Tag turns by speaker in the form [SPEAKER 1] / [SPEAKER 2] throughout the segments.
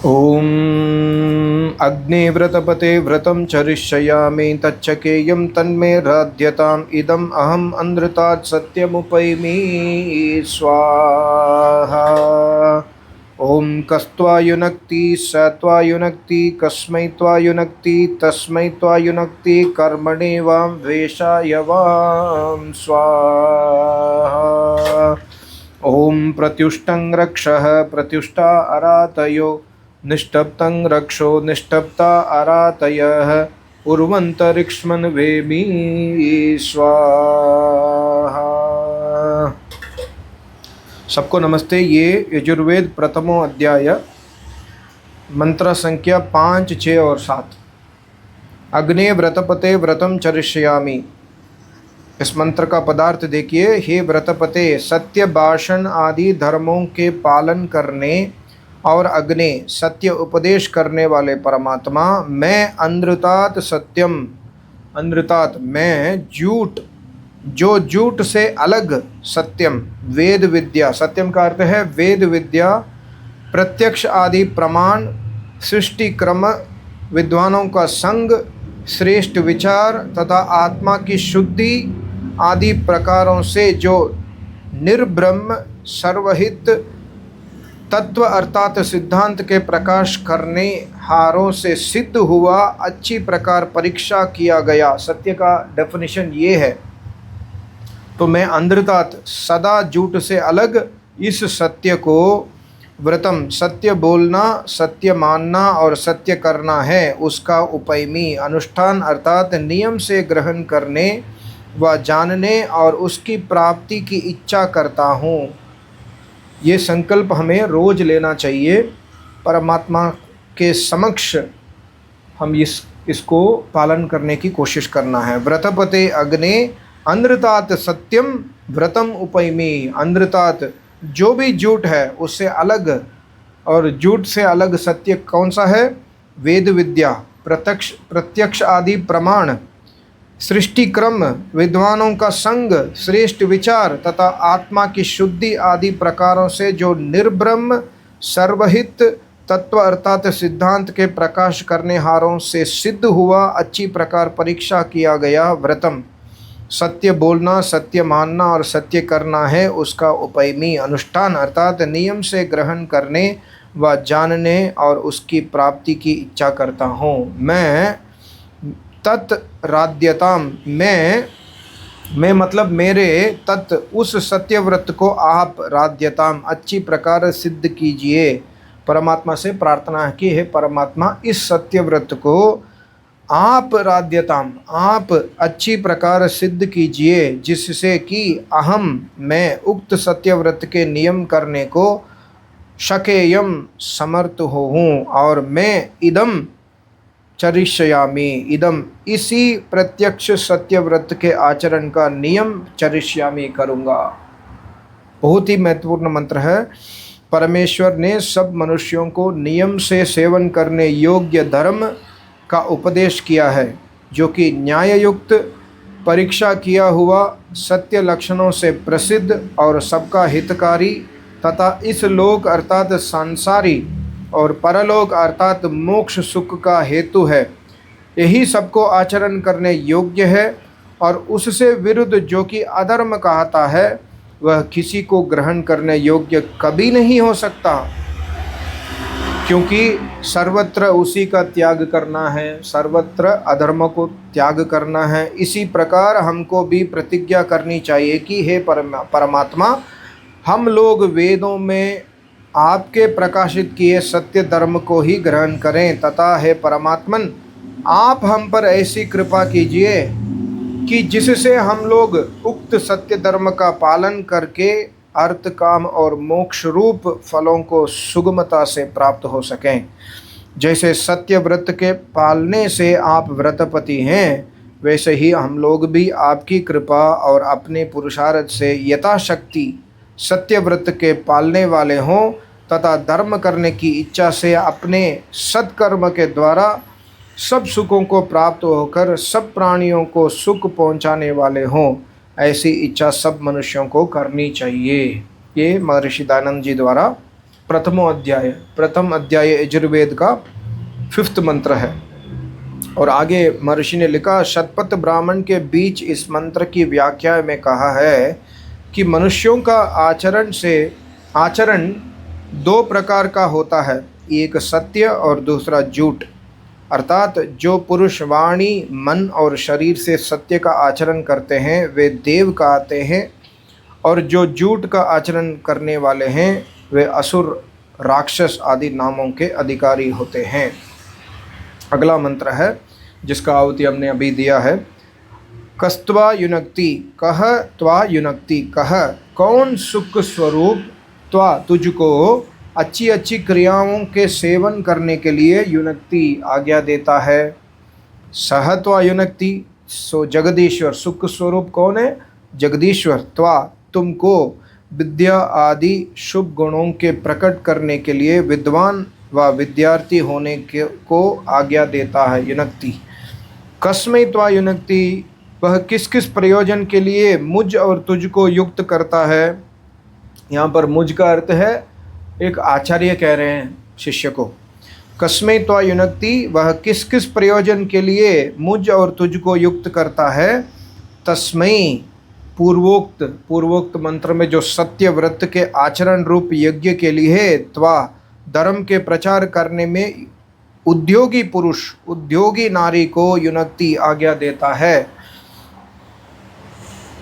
[SPEAKER 1] ॐ अग्निव्रतपते व्रतं चरिष्यामि तच्चकेयं तन्मे राध्यताम् इदम् अहम् अनृतात् सत्यमुपैमि स्वाहा। ॐ कस्त्वा युनक्ति स त्वा युनक्ति कस्मै त्वा युनक्ति तस्मै त्वा युनक्ति कर्मणि वां वेशाय वां स्वाहा। ॐ प्रत्युष्टं रक्षः प्रत्युष्टा अरातयो निष्टप्तं रक्षो निष्टप्ता अरातयः उर्वन्तरिक्ष्मन् वेमि स्वाहा। सबको नमस्ते। ये यजुर्वेद प्रथमो अध्याय मंत्र संख्या 5, 6 और 7। अग्ने व्रतपते व्रतम चरिष्यामि। इस मंत्र का पदार्थ देखिए। हे व्रतपते, सत्य भाषण आदि धर्मों के पालन करने और अग्ने सत्य उपदेश करने वाले परमात्मा, मैं अनृतात सत्यम, अनृतात मैं झूठ, जो झूठ से अलग सत्यम, वेद विद्या, सत्यम का अर्थ है वेद विद्या, प्रत्यक्ष आदि प्रमाण, सृष्टि क्रम, विद्वानों का संग, श्रेष्ठ विचार तथा आत्मा की शुद्धि आदि प्रकारों से जो निर्ब्रह्म सर्वहित तत्व अर्थात सिद्धांत के प्रकाश करने हारों से सिद्ध हुआ, अच्छी प्रकार परीक्षा किया गया सत्य का डेफिनेशन ये है। तो मैं अनृतात, सदा झूठ से अलग इस सत्य को, व्रतम सत्य बोलना, सत्य मानना और सत्य करना है, उसका उपैमी अनुष्ठान अर्थात नियम से ग्रहण करने व जानने और उसकी प्राप्ति की इच्छा करता हूँ। ये संकल्प हमें रोज लेना चाहिए। परमात्मा के समक्ष हम इसको पालन करने की कोशिश करना है। व्रतपते अग्ने अनृतात सत्यम व्रतम उपैमी। अनृतात जो भी झूठ है उससे अलग, और झूठ से अलग सत्य कौन सा है? वेद विद्या, प्रत्यक्ष आदि प्रमाण, सृष्टि क्रम, विद्वानों का संग, श्रेष्ठ विचार तथा आत्मा की शुद्धि आदि प्रकारों से जो निर्ब्रह्म सर्वहित तत्व अर्थात सिद्धांत के प्रकाश करने हारों से सिद्ध हुआ, अच्छी प्रकार परीक्षा किया गया व्रतम सत्य बोलना, सत्य मानना और सत्य करना है, उसका उपैमी अनुष्ठान अर्थात नियम से ग्रहण करने व जानने और उसकी प्राप्ति की इच्छा करता हूँ। मैं तत् राध्यताम, मैं मतलब मेरे, तत् उस सत्यव्रत को आप, राध्यताम अच्छी प्रकार सिद्ध कीजिए। परमात्मा से प्रार्थना की है, परमात्मा इस सत्यव्रत को आप, राध्यताम आप अच्छी प्रकार सिद्ध कीजिए, जिससे कि अहम मैं उक्त सत्यव्रत के नियम करने को शकेयम समर्थ हूँ, और मैं इदम चरिष्यामि, इदम इसी प्रत्यक्ष सत्यव्रत के आचरण का नियम चरिष्यामि करूँगा। बहुत ही महत्वपूर्ण मंत्र है। परमेश्वर ने सब मनुष्यों को नियम से सेवन करने योग्य धर्म का उपदेश किया है, जो कि न्याययुक्त, परीक्षा किया हुआ, सत्य लक्षणों से प्रसिद्ध और सबका हितकारी तथा इस लोक अर्थात सांसारी और परलोक अर्थात मोक्ष सुख का हेतु है। यही सबको आचरण करने योग्य है, और उससे विरुद्ध जो कि अधर्म कहता है वह किसी को ग्रहण करने योग्य कभी नहीं हो सकता, क्योंकि सर्वत्र उसी का त्याग करना है, सर्वत्र अधर्म को त्याग करना है। इसी प्रकार हमको भी प्रतिज्ञा करनी चाहिए कि हे परमात्मा, हम लोग वेदों में आपके प्रकाशित किए सत्य धर्म को ही ग्रहण करें, तथा हे परमात्मन, आप हम पर ऐसी कृपा कीजिए कि जिससे हम लोग उक्त सत्य धर्म का पालन करके अर्थ, काम और मोक्ष रूप फलों को सुगमता से प्राप्त हो सकें। जैसे सत्य व्रत के पालने से आप व्रतपति हैं, वैसे ही हम लोग भी आपकी कृपा और अपने पुरुषार्थ से यथाशक्ति सत्य व्रत के पालने वाले हों, तथा धर्म करने की इच्छा से अपने सत्कर्म के द्वारा सब सुखों को प्राप्त होकर सब प्राणियों को सुख पहुंचाने वाले हों। ऐसी इच्छा सब मनुष्यों को करनी चाहिए। ये महर्षि दयानंद जी द्वारा प्रथम अध्याय यजुर्वेद का 5th मंत्र है। और आगे महर्षि ने लिखा, शतपथ ब्राह्मण के बीच इस मंत्र की व्याख्या में कहा है कि मनुष्यों का आचरण 2 प्रकार का होता है, एक सत्य और दूसरा झूठ। अर्थात जो पुरुष वाणी, मन और शरीर से सत्य का आचरण करते हैं वे देव कहते हैं, और जो झूठ का आचरण करने वाले हैं वे असुर, राक्षस आदि नामों के अधिकारी होते हैं। अगला मंत्र है जिसका आहुति हमने अभी दिया है। कस्त्वा युनक्ति, कह त्वा युनक्ति, कह कौन सुख स्वरूप त्वा तुझको अच्छी अच्छी क्रियाओं के सेवन करने के लिए युनक्ति आज्ञा देता है। सह त्वा युनक्ति, सो जगदीश्वर, सुख स्वरूप कौन है? जगदीश्वर। त्वा, तुमको विद्या आदि शुभ गुणों के प्रकट करने के लिए विद्वान व विद्यार्थी होने को आज्ञा देता है युनक्ति। कस्मै त्वा युनक्ति, वह किस किस प्रयोजन के लिए मुझ और तुझको युक्त करता है। यहाँ पर मुझ का अर्थ है एक आचार्य कह रहे हैं शिष्य को। कस्मै त्वा युनक्ति, वह किस किस प्रयोजन के लिए मुझ और तुझको युक्त करता है। तस्मै, पूर्वोक्त मंत्र में जो सत्य व्रत के आचरण रूप यज्ञ के लिए है, त्वा धर्म के प्रचार करने में उद्योगी पुरुष, उद्योगी नारी को युनक्ति आज्ञा देता है।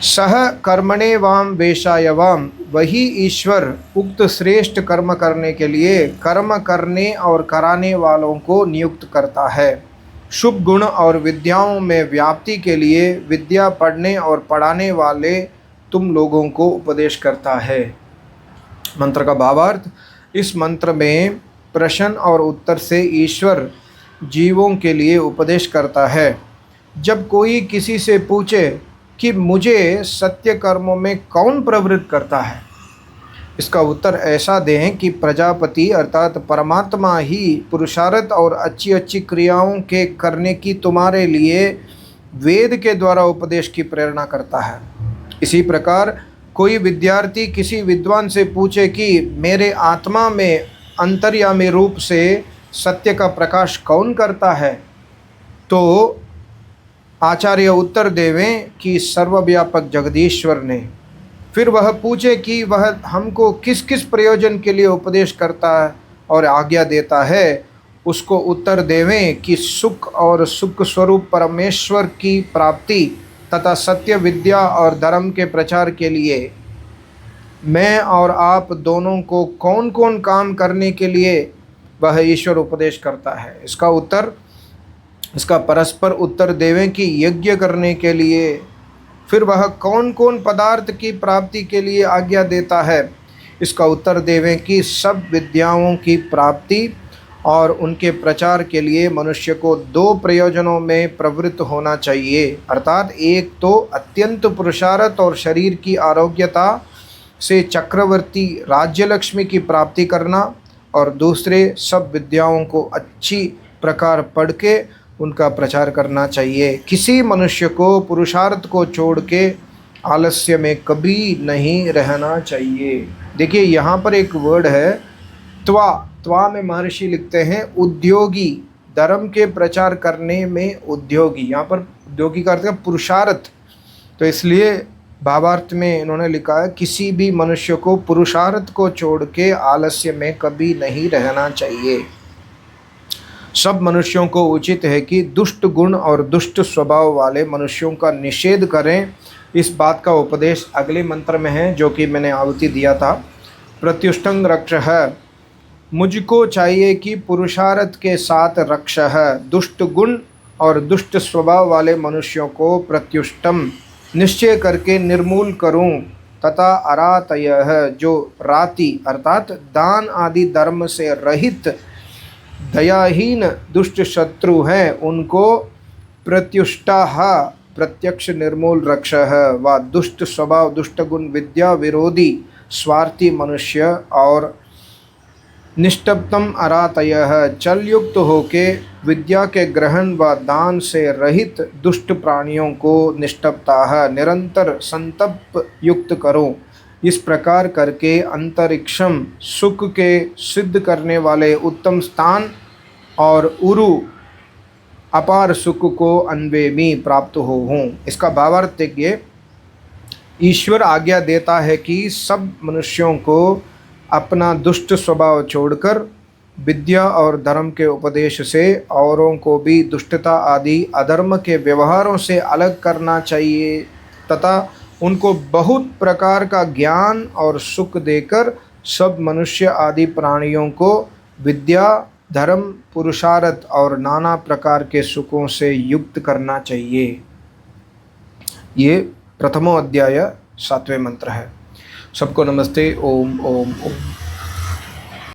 [SPEAKER 1] सह कर्मणे वाम वेशायवाम, वही ईश्वर उक्त श्रेष्ठ कर्म करने के लिए कर्म करने और कराने वालों को नियुक्त करता है। शुभ गुण और विद्याओं में व्याप्ति के लिए विद्या पढ़ने और पढ़ाने वाले तुम लोगों को उपदेश करता है। मंत्र का भावार्थ, इस मंत्र में प्रश्न और उत्तर से ईश्वर जीवों के लिए उपदेश करता है। जब कोई किसी से पूछे कि मुझे सत्य कर्मों में कौन प्रवृत्त करता है, इसका उत्तर ऐसा दें कि प्रजापति अर्थात परमात्मा ही पुरुषार्थ और अच्छी अच्छी क्रियाओं के करने की तुम्हारे लिए वेद के द्वारा उपदेश की प्रेरणा करता है। इसी प्रकार कोई विद्यार्थी किसी विद्वान से पूछे कि मेरे आत्मा में अंतर्यामी रूप से सत्य का प्रकाश कौन करता है, तो आचार्य उत्तर देवें कि सर्वव्यापक जगदीश्वर ने। फिर वह पूछे कि वह हमको किस किस प्रयोजन के लिए उपदेश करता है और आज्ञा देता है, उसको उत्तर देवें कि सुख और सुख स्वरूप परमेश्वर की प्राप्ति तथा सत्य विद्या और धर्म के प्रचार के लिए मैं और आप दोनों को कौन कौन काम करने के लिए वह ईश्वर उपदेश करता है। इसका परस्पर उत्तर देवें कि यज्ञ करने के लिए। फिर वह कौन कौन पदार्थ की प्राप्ति के लिए आज्ञा देता है। इसका उत्तर देवें कि सब विद्याओं की प्राप्ति और उनके प्रचार के लिए मनुष्य को 2 प्रयोजनों में प्रवृत्त होना चाहिए, अर्थात एक तो अत्यंत पुरुषार्थ और शरीर की आरोग्यता से चक्रवर्ती राज्यलक्ष्मी की प्राप्ति करना, और दूसरे सब विद्याओं को अच्छी प्रकार पढ़ के उनका प्रचार करना चाहिए। किसी मनुष्य को पुरुषार्थ को छोड़ के आलस्य में कभी नहीं रहना चाहिए। देखिए यहाँ पर एक वर्ड है त्वा में महर्षि लिखते हैं उद्योगी, धर्म के प्रचार करने में उद्योगी। यहाँ पर उद्योगी का अर्थ है पुरुषार्थ, तो इसलिए भावार्थ में इन्होंने लिखा है किसी भी मनुष्य को पुरुषार्थ को छोड़ के आलस्य में कभी नहीं रहना चाहिए। सब मनुष्यों को उचित है कि दुष्ट गुण और दुष्ट स्वभाव वाले मनुष्यों का निषेध करें। इस बात का उपदेश अगले मंत्र में है जो कि मैंने आहुति दिया था। प्रत्युष्टंग रक्षः, मुझको चाहिए कि पुरुषार्थ के साथ रक्षः, दुष्ट गुण और दुष्ट स्वभाव वाले मनुष्यों को प्रत्युष्टम निश्चय करके निर्मूल करूं, तथा अरातयः, जो राति अर्थात दान आदि धर्म से रहित दयाहीन दुष्ट शत्रु हैं उनको प्रत्युष्टाः प्रत्यक्ष निर्मूल रक्षः, व दुष्ट स्वभाव दुष्ट गुण विद्या विरोधी स्वार्थी मनुष्य और निष्टप्तम अरातयः चलयुक्त होके विद्या के ग्रहण व दान से रहित दुष्ट प्राणियों को निष्टप्ताः निरंतर संतप युक्त करो। इस प्रकार करके अंतरिक्षम सुख के सिद्ध करने वाले उत्तम स्थान और उरु अपार सुख को अन्वेमी प्राप्त हूँ। इसका भावार्थ देखिए, ईश्वर आज्ञा देता है कि सब मनुष्यों को अपना दुष्ट स्वभाव छोड़कर विद्या और धर्म के उपदेश से औरों को भी दुष्टता आदि अधर्म के व्यवहारों से अलग करना चाहिए तथा उनको बहुत प्रकार का ज्ञान और सुख देकर सब मनुष्य आदि प्राणियों को विद्या, धर्म, पुरुषार्थ और नाना प्रकार के सुखों से युक्त करना चाहिए। ये प्रथमो अध्याय 7वें मंत्र है। सबको नमस्ते। ओम ओम ओम।